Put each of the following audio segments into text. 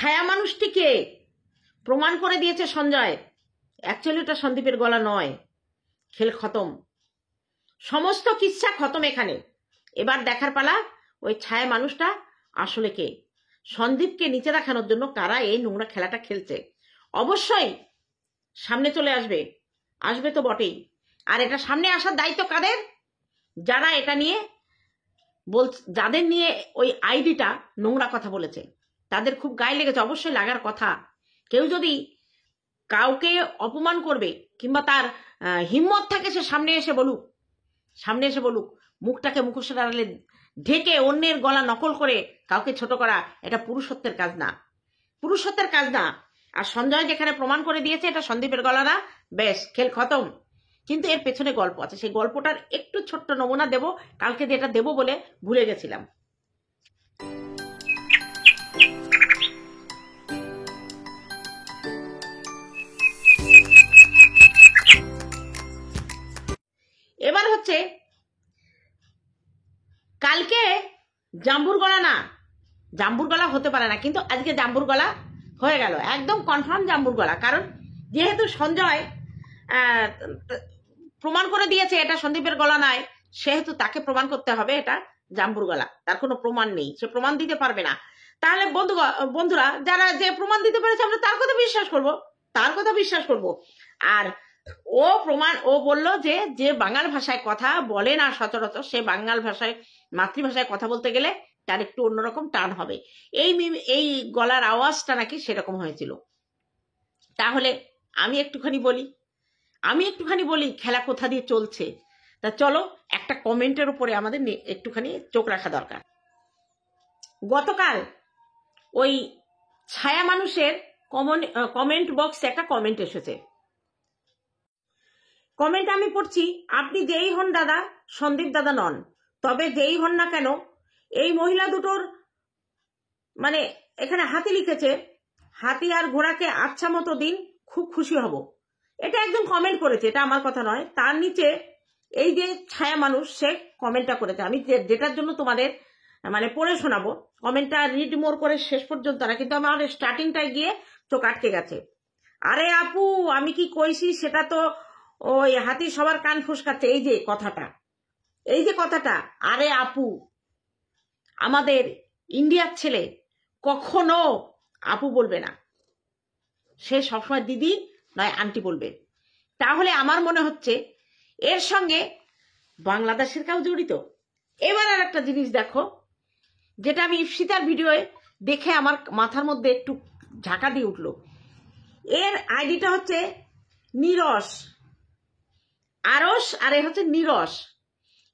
ছায়া মানুষটিকে প্রমাণ করে দিয়েছে সঞ্জয় অ্যাকচুয়ালি ওটা সন্দীপের গলা নয়। খেল খতম, সমস্ত কিচ্ছা খতম এখানে। এবার দেখার পালা ওই ছায়া মানুষটা আসলে কে। সন্দীপকে নিচে রাখানোর জন্য কারা এই নোংরা খেলাটা খেলছে অবশ্যই সামনে চলে আসবে, আসবে তো বটেই। আর এটা সামনে আসার দায়িত্ব কাদের? যারা এটা নিয়ে যাদের নিয়ে ওই আইডিটা নোংরা কথা বলেছে, তাদের খুব গায়ে লেগেছে, অবশ্যই লাগার কথা। কেউ যদি কাউকে অপমান করবে কিংবা তার হিম্মত থাকে, সে সামনে এসে বলুক। মুখটাকে মুখোশের আড়ালে ঢেকে অন্যের গলা নকল করে কাউকে ছোট করা এটা পুরুষত্বের কাজ না। আর সঞ্জয় যেখানে প্রমাণ করে দিয়েছে এটা সন্দীপের গলা না, বেশ খেল খতম। কিন্তু এর পেছনে গল্প আছে, সেই গল্পটার একটু ছোট্ট নমুনা দেব, কালকে যেটা দেব বলে ভুলে গেছিলাম। এবার হচ্ছে কালকে জাম্বুর গলা হতে পারে না, কিন্তু আজকে জাম্বুর গলা হয়ে গেল, একদম কনফার্ম জাম্বুর গলা। কারণ যেহেতু সঞ্জয় প্রমাণ করে দিয়েছে এটা সন্দীপের গলা নয়, সেহেতু তাকে প্রমাণ করতে হবে এটা জাম্বুর গলা। তার কোনো প্রমাণ নেই, সে প্রমাণ দিতে পারবে না। তাহলে বন্ধুরা যারা যে প্রমাণ দিতে পেরেছে আমরা তার কথা বিশ্বাস করব। আর ও বলল যে বাঙাল ভাষায় কথা বলে না সচরাচর, সে বাঙাল ভাষায় মাতৃভাষায় কথা বলতে গেলে তার একটু অন্যরকম টান হবে। এই গলার আওয়াজটা নাকি সেরকম হয়েছিল। তাহলে আমি একটুখানি বলি খেলা কোথা দিয়ে চলছে। তা চলো একটা কমেন্টের উপরে আমাদের একটুখানি চোখ রাখা দরকার। গতকাল ওই ছায়া মানুষের কমেন্ট বক্সে একটা কমেন্ট এসেছে। কমেন্ট আমি পড়ছি, আপনি যেই হন দাদা, সন্দীপ দাদা নন। তবে যেই হন না কেন, এই মহিলা দুটোর মানে এখানে হাতি লিখেছে, হাতি আর ঘোড়াকে আচ্ছা মতো দিন, খুব খুশি হব। এটা একজন কমেন্ট করেছে, এটা আমার কথা নয়। তার নিচে এই যে ছায়া মানুষ, সে কমেন্টটা করেছে। আমি যেটার জন্য তোমাদের মানে পড়ে শোনাবো, কমেন্টটা রিড মোর করে শেষ পর্যন্ত না, কিন্তু আমার স্টার্টিংটায় গিয়ে চোখ আটকে গেছে। আরে আপু, আমি কি কইছি সেটা তো ওই হাতি সবার কান ফুসকাচ্ছে। এই যে কথাটা, আরে আপু, আমাদের ইন্ডিয়ার ছেলে কখনো আপু বলবে না, সে সবসময় দিদি নয় আন্টি বলবে। তাহলে আমার মনে হচ্ছে এর সঙ্গে বাংলাদেশের কেউ জড়িত। এবার আর একটা জিনিস দেখো, যেটা আমি ইপসিতার ভিডিওয়ে দেখে আমার মাথার মধ্যে একটু ঝাঁকা দিয়ে উঠলো। এর আইডিটা হচ্ছে নিরস, আরস, আর এ হচ্ছে নিরস।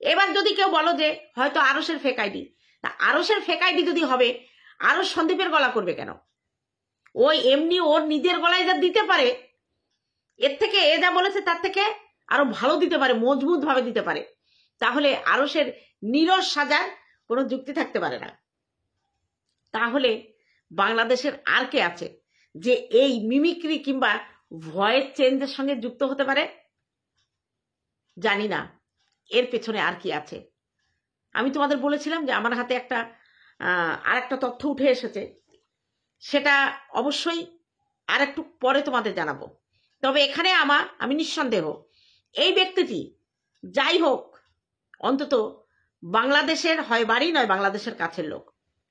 এবার যদি কেউ বলো যে হয়তো আরসের ফেক আইডি, তা আরসের ফেক আইডি যদি হবে, আরস সন্দীপের গলা করবে কেন? ওই এমনি ওর নিজের গলায় যা দিতে পারে, এর থেকে এ যা বলেছে তার থেকে আরো ভালো দিতে পারে, মজবুত ভাবে দিতে পারে। তাহলে আরসের নিরস সাজার কোনো যুক্তি থাকতে পারে না। তাহলে বাংলাদেশের আর কে আছে যে এই মিমিক্রি কিংবা ভয়েস চেঞ্জের সঙ্গে যুক্ত হতে পারে? জানি না এর পেছনে আর কি আছে। আমি তোমাদের বলেছিলাম যে আমার হাতে আর একটা তথ্য উঠে এসেছে, সেটা অবশ্যই আর একটু পরে তোমাদের জানাবো। তবে এখানে আমি নিঃসন্দেহ এই ব্যক্তিটি যাই হোক অন্তত বাংলাদেশের হয় বাড়ি নয় বাংলাদেশের কাছের লোক,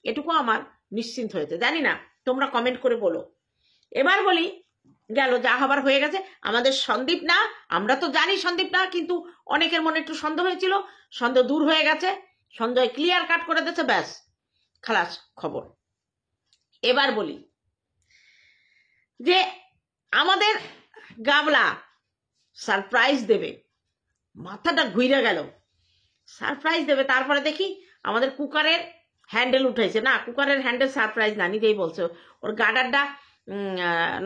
এটুকু আমার নিশ্চিন্ত হয়েছে। জানি না, তোমরা কমেন্ট করে বলো। এবার বলি, গেল যা হবার হয়ে গেছে। আমাদের সন্দীপ না, আমরা তো জানি সন্দীপ না, কিন্তু অনেকের মনে একটু সন্দেহ হয়েছিল, সন্দেহ দূর হয়ে গেছে। সঞ্জয় ক্লিয়ার কাট করে দিয়েছে, ব্যাস খালাস খবর। এবার বলি যে আমাদের গাবলা সারপ্রাইজ দেবে, মাথাটা ঘুরে গেল, সারপ্রাইজ দেবে। তারপরে দেখি আমাদের কুকারের হ্যান্ডেল উঠেছে। না, কুকারের হ্যান্ডেল সারপ্রাইজ না, নিজেই বলছে ওর গার্ডারটা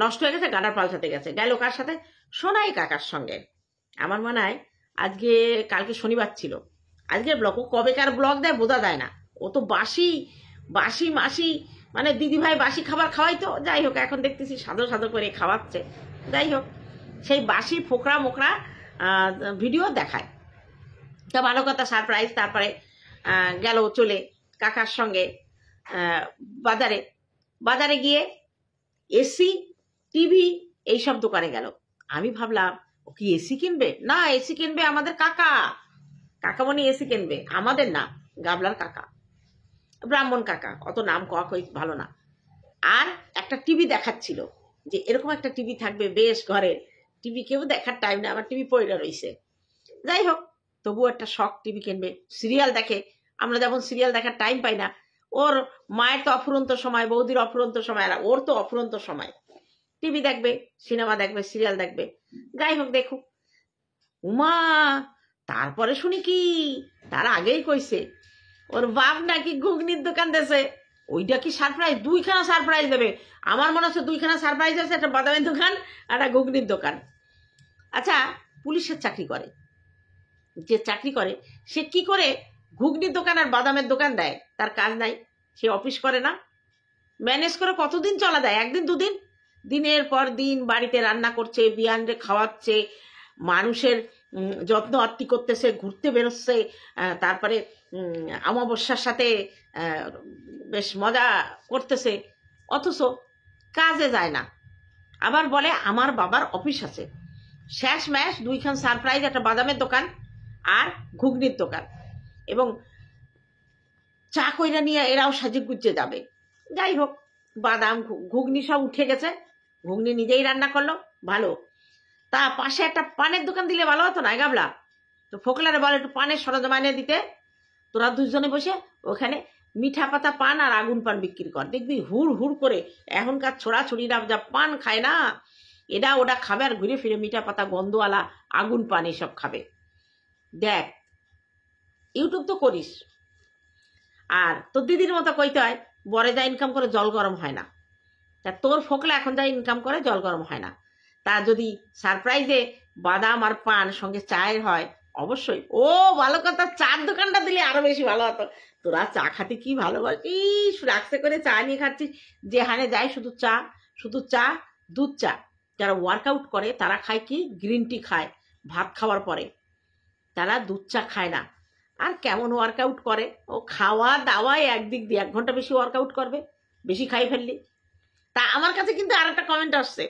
নষ্ট হয়ে গেছে, গার্ডার পাল্টাতে গেছে। গেল কার সাথে? সোনাই কাকার সঙ্গে। আমার মনে হয় কালকে শনিবার ছিল, আজকের ব্লগ, ও কবেকার ব্লগ দেয় বোঝা যায় না। ও তো বাসি মাসি মানে দিদিভাই বাসি খাবার খাওয়াই তো। যাই হোক, এখন দেখতেছি সাদো করে খাওয়াচ্ছে। যাই হোক, সেই বাসি ফোকরা মোকরা ভিডিও দেখায়। তা ভালো কথা, সারপ্রাইজ। তারপরে গেল চলে কাকার সঙ্গে বাজারে গিয়ে এসি টিভি এইসব দোকানে গেল। আমি ভাবলাম ও কি এসি কিনবে? না, এসি কিনবে আমাদের কাকামণি এসি কিনবে, আমাদের না, গাবলার কাকা, ব্রাহ্মণ কাকা, অত নাম কওয়া ভালো না। আর একটা টিভি দেখাচ্ছিল যে এরকম একটা টিভি থাকবে বেশ ঘরে, টিভি কেউ দেখার টাইম না, আমার টিভি পড়ে রয়েছে। যাই হোক, তবুও একটা শখ, টিভি কিনবে, সিরিয়াল দেখে। আমরা যেমন সিরিয়াল দেখার টাইম পাই না, ওর মায়ের তো অফুরন্ত সময়, বৌদির অফুরন্ত সময়, আর ওর তো অফুরন্ত সময়, টিভি দেখবে, সিনেমা দেখবে, সিরিয়াল দেখবে। যাই হোক, দেখুক। উমা, তারপরে শুনি কি, তার আগেই কইছে ওর বাপ নাকি ঘুগনির দোকান দেছে। ওইটা কি সারপ্রাইজ? 2খানা সারপ্রাইজ দেবে। আমার মনে হচ্ছে 2খানা সারপ্রাইজ আছে, একটা বাদামের দোকান আর একটা ঘুগনির দোকান। আচ্ছা, পুলিশের চাকরি করে, যে চাকরি করে সে কি করে ঘুগনির দোকান আর বাদামের দোকান দেয়? তার কাজ নাই, সে অফিস করে না? ম্যানেজ করে কতদিন চলা যায়? 1 দিন 2 দিন? দিনের পর দিন বাড়িতে রান্না করছে, বিয়ানরে খাওয়াচ্ছে, মানুষের যত্ন আত্তি করতেছে, ঘুরতে বেরোচ্ছে, তারপরে অমাবস্যার সাথে বেশ মজা করতেছে, অথচ কাজে যায় না। আবার বলে আমার বাবার অফিস আছে। শেষ ম্যাশ 2খান সারপ্রাইজ, একটা বাদামের দোকান আর ঘুগনির দোকান, এবং চা কইরা নিয়ে এরাও সাজে গুজে যাবে। যাই হোক, বাদাম ঘুগনি সব উঠে গেছে, ঘুগনি নিজেই রান্না করলো, ভালো। তা পাশে একটা পানের দোকান দিলে ভালো হতো না গাবলা? তো ফোকলারে বলে একটু পানের সরঞ্জাম এনে দিতে, তোরা 2জনে বসে ওখানে মিঠা পাতা পান আর আগুন পান বিক্রি কর, দেখবি হুড় হুড় করে এখনকার ছোড়াছুড়িরা যা পান খায় না, এরা ওটা খাবে আর ঘুরে ফিরে মিঠা পাতা গন্ধওয়ালা আগুন পান এসব খাবে। দেখ, ইউটিউব তো করিস, আর তোর দিদির মতো কইতে হয় বরে যা ইনকাম করে জল গরম হয় না। তা তোর ফোকলা এখন যা ইনকাম করে জল গরম হয় না। তা যদি সারপ্রাইজে বাদাম আর পান সঙ্গে চায়ের হয়, অবশ্যই। ও ভালো কথা, চার দোকানটা দিলে আরো বেশি ভালো হতো। তোরা চা খাতে কি ভালোবাসিস, রাখতে করে চা নিয়ে খাচ্ছিস, যেখানে যায় শুধু চা, শুধু চা, দুধ চা। যারা ওয়ার্কআউট করে তারা খায় কি, গ্রিন টি খায় ভাত খাওয়ার পরে, তারা দুধ চা খায় না। আর কেমন ওয়ার্কআউট করে, ও খাওয়া দাওয়ায় একদিক দিয়ে 1 ঘন্টা বেশি ওয়ার্কআউট করবে, বেশি খাই ফেললি। তা আমার কাছে কিন্তু আর একটা কমেন্ট আসছে,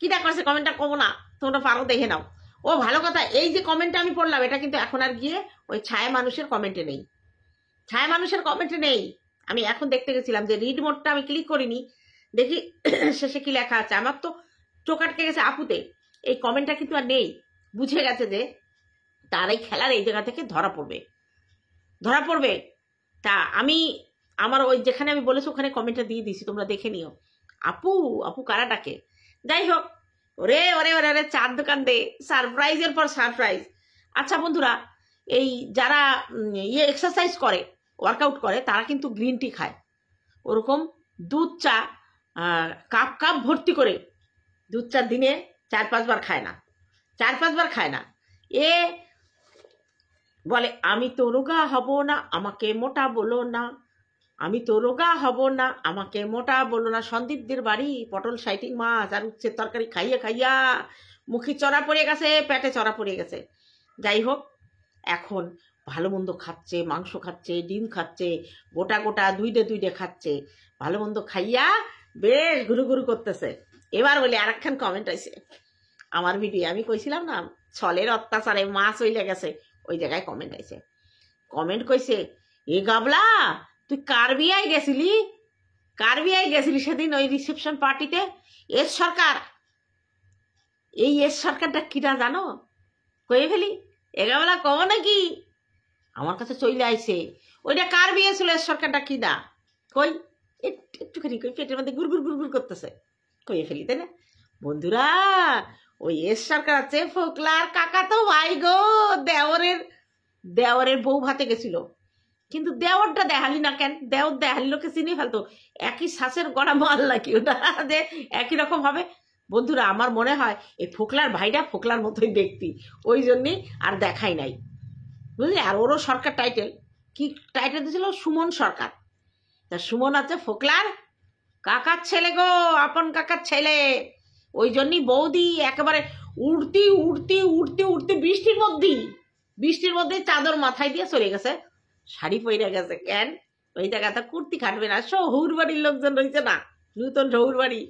কিটা করছে কমেন্টটা কমো না, তোমরা পারো দেখে নাও। ও ভালো কথা, এই যে কমেন্টটা আমি পড়লাম এটা কিন্তু এখন আর গিয়ে ওই ছায়া মানুষের কমেন্টে নেই, ছায়া মানুষের কমেন্টে নেই। আমি এখন দেখতে গেছিলাম যে রিড মোডটা আমি ক্লিক করিনি, দেখি শেষে কি লেখা আছে। আমার তো চোখ আটকে গেছে আপুতে, এই কমেন্টটা কিন্তু আর নেই। বুঝে গেছে যে তার এই খেলার এই জায়গা থেকে ধরা পড়বে। তা আমি আমার ওই যেখানে আমি বলেছি ওখানে কমেন্টটা দিয়ে দিছি, তোমরা দেখে নিও। আপু কারাটাকে। যাই হোক, ওরে ওরে ওরে ওরে, চার দোকান দে, সারপ্রাইজের পর সারপ্রাইজ। আচ্ছা বন্ধুরা, এই যারা এক্সারসাইজ করে, ওয়ার্কআউট করে, তারা কিন্তু গ্রিন টি খায়। ওরকম দুধ চা কাপ কাপ ভর্তি করে দুধ চা দিনে 4-5 বার খায় না, 4-5 বার খায় না। এ বলে আমি তো রোগা হব না, আমাকে মোটা বলো না, আমি তো রোগা হব না, আমাকে মোটা বলো না। সন্দীপদের বাড়ি পটল সাইটিং মাছ আর উচ্ছের তরকারি খাইয়া খাইয়া মুখে চড়া পড়ে গেছে, পেটে চড়া পড়ে গেছে। যাই হোক, এখন ভালো মন্দ খাচ্ছে, মাংস খাচ্ছে, ডিম খাচ্ছে, গোটা গোটা 2ডে খাচ্ছে, ভালো মন্দ খাইয়া বেশ ঘুরু ঘুরু করতেছে। এবার বলি আরেকখান কমেন্ট হয়েছে আমার ভিডিও, আমি কইছিলাম না ছলের অত্যাচারে মাছ হইলে গেছে, ওই জায়গায় কমেন্ট হয়েছে। কমেন্ট কইছে, এ গাবলা তুই কার বিয়ায় গেছিলি সেদিন ওই রিসেপশন পার্টিতে? এস সরকার, এই এস সরকারটা কিটা জানো? কয়ে ফেলি, এগাবেলা কম নাকি? আমার কাছে চলে আইছে, ওইটা কার বিয়ে ছিল, এস সরকারটা কিনা কই, একটুখানি কই পেটের মধ্যে গুড় গুড় গুড় গুড় করতেছে, কয়ে ফেলি, তাই না বন্ধুরা? ওই এস সরকার আছে ফোকলার কাকা তো ভাই গো, দেওরের বউ ভাতে গেছিল, কিন্তু দেওরটা দেখালি না কেন? দেওর দেখালি লোকে চিনি ফেলতো, একই শ্বাসের গড়া মাল নাকি ওটা, যে একই রকম হবে। বন্ধুরা, আমার মনে হয় এই ফোকলার ভাইটা ফোকলার মতোই ব্যক্তি, ওই জন্যই আর দেখাই নাই, বুঝলি? আর ওরও সরকার টাইটেল, কি টাইটেল দিয়েছিল? সুমন সরকার। তা সুমন আছে ফোকলার কাকার ছেলে গো, আপন কাকার ছেলে। ওই জন্যই বৌদি একেবারে উড়তি বৃষ্টির মধ্যেই চাদর মাথায় দিয়ে চলে গেছে, শাড়ি পরে গেছে। কেন? ওই জায়গাটা কুর্তি খাটবে না, শহুর বাড়ির লোকজন রয়েছে না, নূতন শ্বশুর বাড়ি,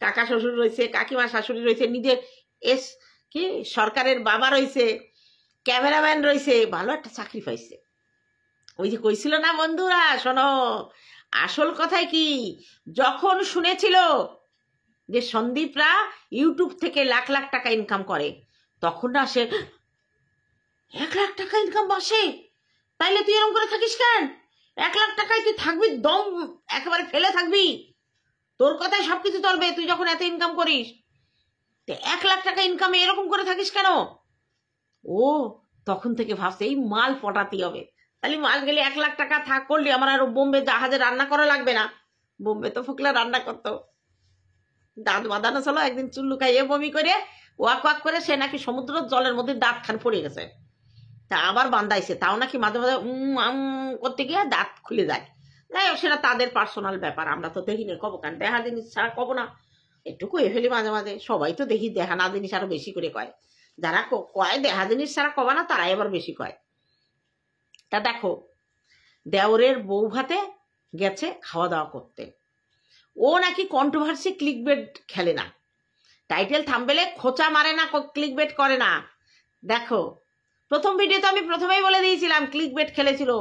কাকা শ্বশুর রয়েছে, কাকিমা শাশুড়ি রয়েছে, নিজের কি সরকারের বাবা রয়েছে, ক্যামেরাম্যান রয়েছে, ভালো একটা চাকরি পাইছে। ওই যে কইছিল না বন্ধুরা, শোনো, আসল কথায় কি, যখন শুনেছিল যে সন্দীপরা ইউটিউব থেকে লাখ লাখ টাকা ইনকাম করে, তখন না সে 1 লাখ টাকা ইনকাম বসে, তাইলে তুই এরকম করে থাকিস কেন? 1 লাখ টাকায় তুই থাকবি, দম একেবারে ফেলে থাকবি, তোর কথায় সবকিছু চলবে, তুই যখন এত ইনকাম করিস। 1 লাখ টাকা ইনকামে এরকম করে থাকিস কেন? ও তখন থেকে ভাবছে এই মাল পটাতে হবে, তাহলে মাল গেলে 1 লাখ টাকা থাক করলে আমার আর বোম্বে জাহাজে রান্না করা লাগবে না। বোম্বে তো ফোকলা রান্না করতো, দাঁত বাঁধানো ছিল, একদিন চুল্লু খাইয়ে বমি করে ওয়াক ওয়াক করে সে নাকি সমুদ্র জলের মধ্যে দাঁত খান পড়ে গেছে, তা আবার বান্ধাইছে, তাও নাকি মাঝে মাঝে করতে গিয়ে দাঁত খুলে যায়। যাই হোক, সেটা তাদের পার্সোনাল ব্যাপার, আমরা তো দেখি না, কব কেন, দেখা জিনিস ছাড়া কব না, একটু কয়ে ফেলি মাঝে মাঝে। সবাই তো দেখি দেখা না জিনিস আরো বেশি করে কয়, যারা কয় দেখা জিনিস ছাড়া কবা না, তারাই আবার বেশি কয়। তা দেখো, দেওরের বউ ভাতে গেছে খাওয়া দাওয়া করতে, ও নাকি কন্ট্রোভার্সি ক্লিকবেট খেলে না, টাইটেল থাম্বনেলে খোঁচা মারে না, ক্লিকবেট করে না। দেখো, প্রথম ভিডিওতে আমি প্রথমেই বলে দিয়েছিলাম ক্লিকবেট খেলেছিল।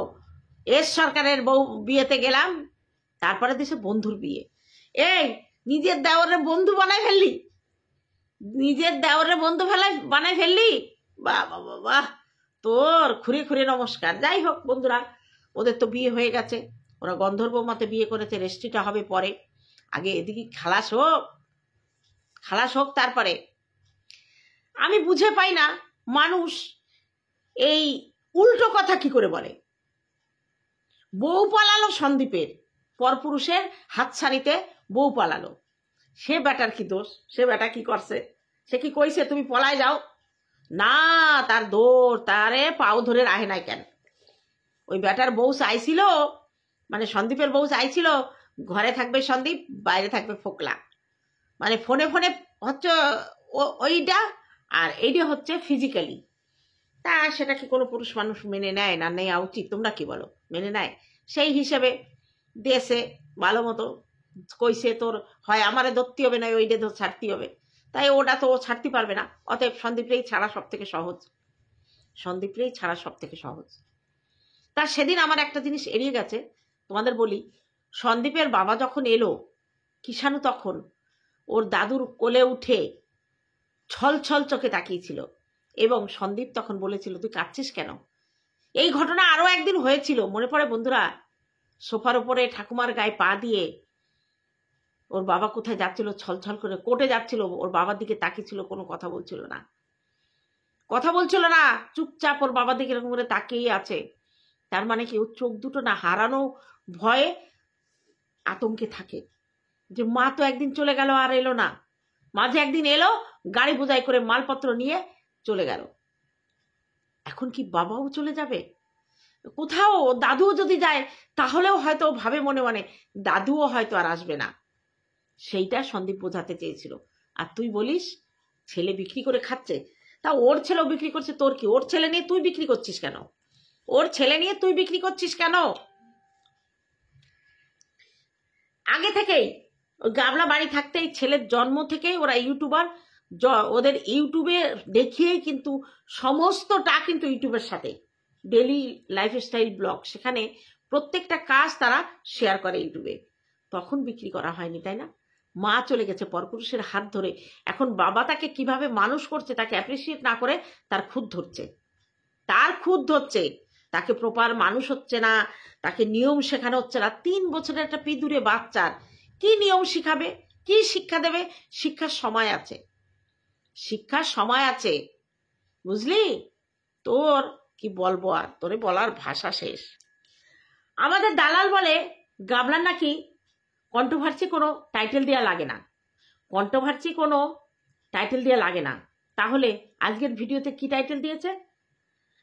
সরকারের বউ বিয়েতে গেলাম, তারপরে দিছে বন্ধুর বিয়ে। এই নিজের দেওরের বন্ধু বানাই ফেললি, নিজের দেওরের বন্ধু বানাই ফেললি, বাহ বাহ বাহ, তোর খুঁড়ে খুঁড়ে নমস্কার। যাই হোক বন্ধুরা, ওদের তো বিয়ে হয়ে গেছে, ওরা গন্ধর্ব মতে বিয়ে করেছে, রেস্ট্রিটা হবে পরে, আগে এদিকে খালাস হোক তারপরে। আমি বুঝে পাই না মানুষ এই উল্টো কথা কি করে বলে। বউ পালালো সন্দীপের, পরপুরুষের হাতছানিতে বউ পালালো, সে বেটার কি দোষ? সে বেটা কি করছে? সে কি কইছে তুমি পলায় যাও? না, তার দৌড়, তারে পাও ধরে রাহে নাই কেন? ওই বেটার বউ চাইছিল, মানে সন্দীপের বউ চাইছিল ঘরে থাকবে সন্দীপ, বাইরে থাকবে ফোকলা, মানে ফোনে ফোনে হচ্ছে ওইটা, আর এইটা হচ্ছে ফিজিক্যালি। তা সেটা কি কোনো পুরুষ মানুষ মেনে নেয় না? নেওয়া উচিত? তোমরা কি বলো, মেনে নেয়? সেই হিসেবে দেশে ভালো মতো কইছে, তোর হয় আমারে ধরতে হবে, না ওইটা তো ছাড়তে হবে, তাই ওটা তো ও ছাড়তে পারবে না, অতএব সন্দীপরেই ছাড়া সব থেকে সহজ, সন্দীপরেই ছাড়া সব থেকে সহজ। তা সেদিন আমার একটা জিনিস এড়িয়ে গেছে, তোমাদের বলি। সন্দীপের বাবা যখন এলো, কিষাণু তখন ওর দাদুর কোলে উঠে ছল ছল চোখে তাকিয়েছিল, এবং সন্দীপ তখন বলেছিল তুই কাঁদছিস কেন? এই ঘটনা আরো একদিন হয়েছিল, মনে পড়ে বন্ধুরা? সোফার উপরে ঠাকুমার গায়ে পা দিয়ে ওর বাবা কোথায় যাচ্ছিল, ছলছল করে কোর্টে যাচ্ছিল, ওর বাবার দিকে তাকিয়েছিল, কোনো কথা বলছিল না, চুপচাপ ওর বাবার দিকে এরকম করে তাকিয়েই আছে। তার মানে কি, ওর চোখ দুটো না হারানো ভয়ে আতঙ্কে থাকে, যে মা তো একদিন চলে গেল আর এলো না, মাঝে একদিন এলো, গাড়ি বোঝাই করে মালপত্র নিয়ে চলে গেল, এখন কি বাবাও চলে যাবে? কোথাও দাদুও যদি যায়, তাহলেও হয়তো ভাবে মনে মনে দাদুও হয়তো আর আসবে না। সেইটা সন্দীপ বোঝাতে চেয়েছিল। আর তুই বলিস ছেলে বিক্রি করে খাচ্ছে, তা ওর ছেলেও বিক্রি করছে, তোর কি? ওর ছেলে নিয়ে তুই বিক্রি করছিস কেন? আগে থেকেই ওই গাবলা বাড়ি থাকতেই, ছেলের জন্ম থেকেই ওরা ইউটিউবার, ওদের ইউটিউবে দেখিয়েই কিন্তু সমস্তটা কিন্তু ইউটিউবের সাথে ডেলি লাইফস্টাইল ব্লগ, সেখানে প্রত্যেকটা কাজ তারা শেয়ার করে ইউটিউবে। তখন বিক্রি করা হয়নি, তাই না? মা চলে গেছে পরপুরুষের হাত ধরে, এখন বাবা তাকে কিভাবে মানুষ করছে তাকে অ্যাপ্রিসিয়েট না করে তার খুদ ধরছে, তাকে প্রপার মানুষ হচ্ছে না, তাকে নিয়ম শেখানো হচ্ছে না। 3 বছরের একটা পিদুরে বাচ্চার কি নিয়ম শিখাবে, কি শিক্ষা দেবে? শিক্ষার সময় আছে, বুঝলি? তোর কি বলবো আর, তোরে বলার ভাষা শেষ। আমাদের দালাল বলে গাবলার নাকি কন্ট্রোভার্সি কোনো টাইটেল দেওয়া লাগে না, তাহলে আজকের ভিডিওতে কি টাইটেল দিয়েছে?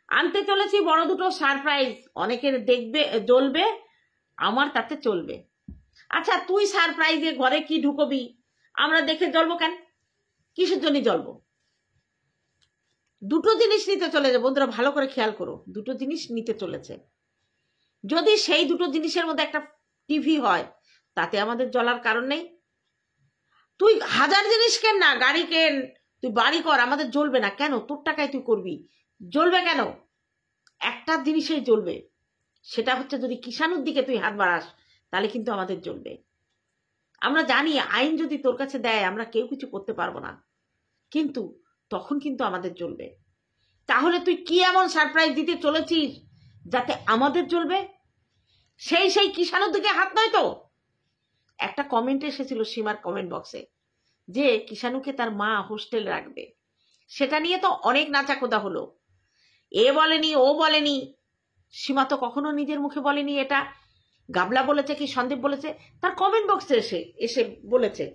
আনতে চলেছি বড় দুটো সারপ্রাইজ, অনেকের দেখবে জ্বলবে, আমার তাতে চলবে। আচ্ছা, তুই সারপ্রাইজে ঘরে কি ঢুকবি, আমরা দেখে জ্বলবো কেন? কিসের জন্য জ্বলবো? দুটো জিনিস নিতে চলেছে বন্ধুরা, ভালো করে খেয়াল করো, দুটো জিনিস নিতে চলেছে। যদি সেই দুটো জিনিসের মধ্যে একটা টিভি হয়, তাতে আমাদের জ্বলার কারণ নেই। তুই হাজার জিনিস কেন না, গাড়ি কেন, তুই বাড়ি কর, আমাদের জ্বলবে না কেন? তোর টাকায় তুই করবি, জ্বলবে কেন? একটা জিনিসেই জ্বলবে, সেটা হচ্ছে যদি কিষাণুর দিকে তুই হাত বাড়াস, তাহলে কিন্তু আমাদের জ্বলবে। আমরা জানি আইন যদি তোর কাছে দেয় আমরা কেউ কিছু করতে পারবো না, কিন্তু তখন কিন্তু আমাদের জ্বলবে। তাহলে তুই কি এমন সারপ্রাইজ দিতে চলেছিস যাতে আমাদের জ্বলবে? সেই কিষাণুর দিকে হাত নয় তো। একটা কমেন্ট এসেছিল সীমার কমেন্ট বক্সে যে কিষাণুকে তার মা হোস্টেল রাখবে, সেটা নিয়ে তো অনেক নাচাকোদা হলো। এ বলেনি, ও বলেনি, সীমা তো কখনো নিজের মুখে বলেনি এটা, গাবলা বলেছে কি সন্দীপ বলেছে, তার কমেন্ট বক্সে এসে বলেছে।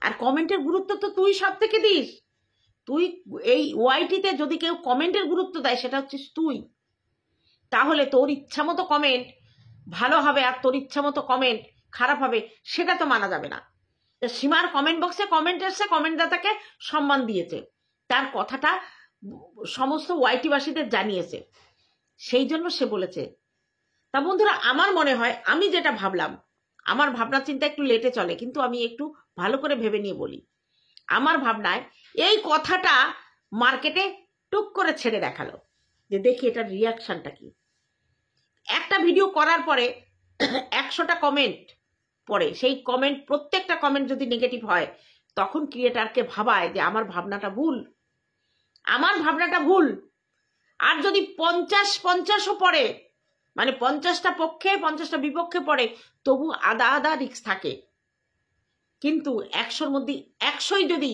আর কমেন্টের গুরুত্ব তো তুই সব থেকে দিস। তুই এই ওয়াইটিতে যদি কেউ কমেন্টের গুরুত্ব দেয় সেটা হচ্ছিস তুই। তাহলে তোর ইচ্ছা মতো কমেন্ট ভালো হবে আর তোর ইচ্ছা মতো কমেন্ট খারাপ হবে, সেটা তো মানা যাবে না। সীমার কমেন্ট বক্সে কমেন্ট এসছে, কমেন্টদাতাকে সম্মান দিয়েছে, তার কথাটা সমস্ত ওয়াইটিবাসীদের জানিয়েছে, সেই জন্য সে বলেছে। তা বন্ধুরা, আমার মনে হয়, আমি যেটা ভাবলাম, আমার ভাবনা চিন্তা একটু লেটে চলে, কিন্তু আমি একটু ভালো করে ভেবে নিয়ে বলি। আমার ভাবনায় এই কথাটা মার্কেটে টুক করে ছেড়ে দেখালো যে দেখি এটার রিয়াকশনটা কি। একটা ভিডিও করার পরে 100টা কমেন্ট পড়ে, সেই কমেন্ট প্রত্যেকটা কমেন্ট যদি নেগেটিভ হয়, তখন ক্রিয়েটারকে ভাবায় যে আমার ভাবনাটা ভুল, আমার ভাবনাটা ভুল। আর যদি 50-50ও পড়ে, মানে 50টা পক্ষে 50টা বিপক্ষে পড়ে, তবু আধা আধা রিস্ক থাকে। কিন্তু 100র মধ্যে 100ই যদি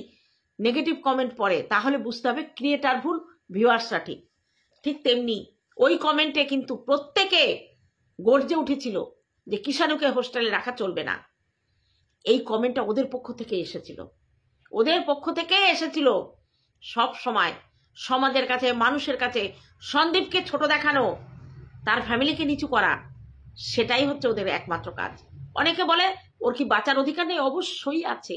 নেগেটিভ কমেন্ট পড়ে, তাহলে বুঝতে হবে ক্রিয়েটার ভুল, ভিউয়ার্সরা ঠিক। ঠিক তেমনি ওই কমেন্টে কিন্তু প্রত্যেকে গর্জে উঠেছিল যে কিষাণুকে হোস্টেলে রাখা চলবে না। এই কমেন্টটা ওদের পক্ষ থেকে এসেছিল, ওদের পক্ষ থেকে এসেছিল। সব সময় সমাজের কাছে, মানুষের কাছে সন্দীপকে ছোট দেখানো, তার ফ্যামিলিকে নিচু করা, সেটাই হচ্ছে ওদের একমাত্র কাজ। অনেকে বলে ওর কি বাঁচার অধিকার নেই? অবশ্যই আছে,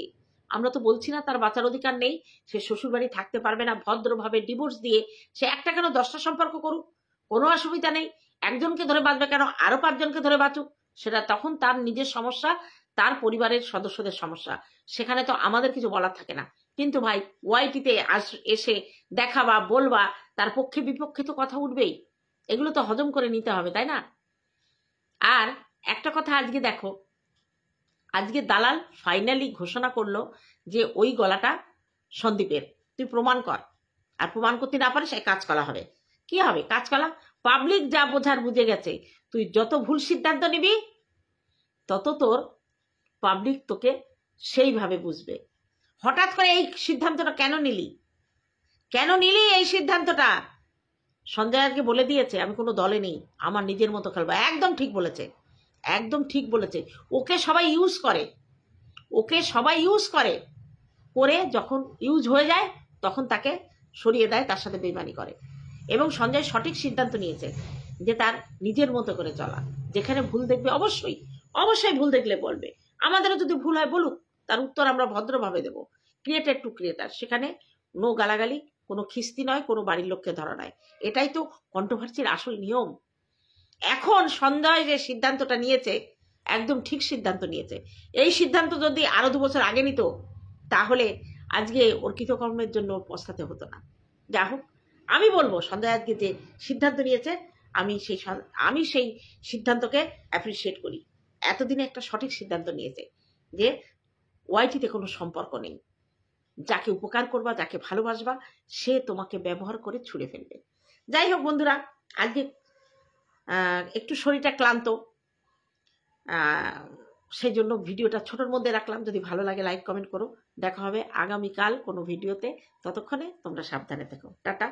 আমরা তো বলছি না তার বাঁচার অধিকার নেই। সে শ্বশুরবাড়ি থাকতে পারবে না, ভদ্রভাবে ডিভোর্স দিয়ে সে একটা কেন 10টা সম্পর্ক করুক, কোনো অসুবিধা নেই। একজনকে ধরে বাঁচবে কেন, আরো 5জনকে ধরে বাঁচুক, সেটা তখন তার নিজের সমস্যা, তার পরিবারের সদস্যদের সমস্যা, সেখানে তো আমাদের কিছু বলার থাকে না। কিন্তু ভাই, ওয়াইটিতে এসে দেখাবা, বলবা, তার পক্ষে বিপক্ষে তো কথা উঠবেই, এগুলো তো হজম করে নিতে হবে, তাই না? আর একটা কথা, আজকে দেখো, আজকে দালাল ফাইনালি ঘোষণা করলো যে ওই গলাটা সন্দীপের, তুই প্রমাণ কর। আর প্রমাণ করতে না পারিস এই কাঁচকলা হবে। কি হবে কাঁচকলা? পাবলিক যা বোঝার বুঝে গেছে। তুই যত ভুল সিদ্ধান্ত নিবি, তত তোর পাবলিক তোকে সেইভাবে বুঝবে। হঠাৎ করে এই সিদ্ধান্তটা কেন নিলি? কেন নিলি এই সিদ্ধান্তটা? সঞ্জয় আজকে বলে দিয়েছে আমি কোনো দলে নেই, আমার নিজের মতো খেলবো। একদম ঠিক বলেছে, একদম ঠিক বলেছে। ওকে সবাই ইউজ করে, ওকে সবাই ইউজ করে, করে যখন ইউজ হয়ে যায় তখন তাকে সরিয়ে দেয়, তার সাথে বেইমানি করে। এবং সঞ্জয় সঠিক সিদ্ধান্ত নিয়েছে যে তার নিজের মতো করে চলা। যেখানে ভুল দেখবে অবশ্যই অবশ্যই ভুল দেখলে বলবে, আমাদেরও যদি ভুল হয় বলুক, তার উত্তর আমরা ভদ্রভাবে দেব। ক্রিয়েটার টু ক্রিয়েটার, সেখানে নো গালাগালি, কোনো খিস্তি নয়, কোনো বাড়ির লোককে ধরা নয়। এটাই তো কন্ট্রোভার্সির আসল নিয়ম। এখন সঞ্জয় যে সিদ্ধান্তটা নিয়েছে একদম ঠিক সিদ্ধান্ত নিয়েছে। এই সিদ্ধান্ত যদি আরো 2 বছর আগে নিত, তাহলে আজকে ওর কৃতকর্মের জন্য পস্তাতে হতো না। যা হোক, আমি বলবো সঞ্জয় আজকে যে সিদ্ধান্ত নিয়েছে, আমি সেই সিদ্ধান্তকে অ্যাপ্রিসিয়েট করি। এতদিনে একটা সঠিক সিদ্ধান্ত নিয়েছে যে ওয়াইটিতে কোনো সম্পর্ক নেই, যাকে উপকার করবা, যাকে ভালোবাসবা, সে তোমাকে ব্যবহার করে ছুঁড়ে ফেলবে। যাই হোক বন্ধুরা, আজকে একটু শরীরটা ক্লান্ত, সেই জন্য ভিডিওটা ছোটোর মধ্যে রাখলাম। যদি ভালো লাগে লাইক কমেন্ট করো। দেখা হবে আগামীকাল কোনো ভিডিওতে, ততক্ষণে তোমরা সাবধানে থেকো। টাটা।